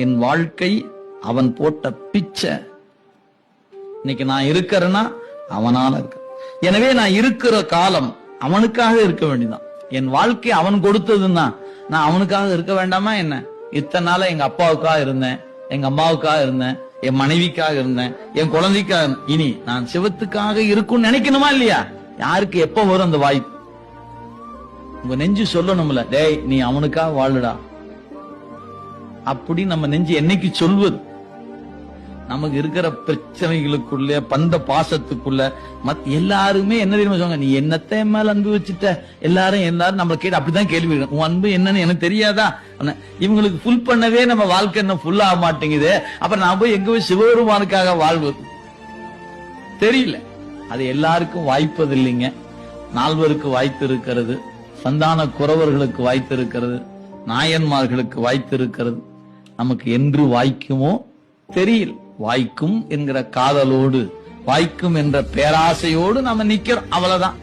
என் வாழ்க்கை அவன் போட்ட பிச்சை. இன்னைக்கு நான் இருக்கிறேன்னா அவனால இருக்க. எனவே நான் இருக்கிற காலம் அவனுக்காக இருக்க வேண்டியதான். என் வாழ்க்கை அவன் கொடுத்ததுன்னா நான் அவனுக்காக இருக்க வேண்டாமா என்ன? இத்தனை நாள எங்க அப்பாவுக்காக இருந்தேன், எங்க அம்மாவுக்காக இருந்தேன், என் மனைவிக்காக இருந்தேன், என் குழந்தைக்காக. இனி நான் சிவத்துக்காக இருக்கும்னு நினைக்கணுமா இல்லையா? யாருக்கு எப்ப வரும் அந்த வாய்ப்பு? உங்க நெஞ்சு சொல்லணும்ல, டேய் நீ அவனுக்காக வாழுடா அப்படி நம்ம நெஞ்சு என்னைக்கு சொல்வது? நமக்கு இருக்கிற பிரச்சனைகளுக்குள்ள பந்த பாசத்துக்குள்ள எல்லாருமே என்ன தெரியுமா சொல்லுவாங்க, நீ என்னத்தை மேல அன்பு வச்சுட்ட? எல்லாரும் நம்மள கேட்டு அப்படிதான் கேள்வி, உன் அன்பு என்னன்னு எனக்கு தெரியாதா? இவங்களுக்கு ஃபுல் பண்ணவே நம்ம வாழ்க்கை என்ன ஃபுல் ஆக மாட்டேங்குது. அப்புறம் நான் போய் எங்க போய் சிவபெருமானுக்காக வாழ்வது? தெரியல. அது எல்லாருக்கும் வாய்ப்பது இல்லைங்க. நால்வருக்கு வாய்த்து இருக்கிறது, சந்தான குறவர்களுக்கு வாய்த்து இருக்கிறது, நாயன்மார்களுக்கு வாய்த்து இருக்கிறது. நமக்கு என்று வாய்க்குமோ தெரியல. வாய்க்கும் என்கிற காதலோடு, வாய்க்கும் என்ற பேராசையோடு நாம நிக்கிறோம், அவ்வளவுதான்.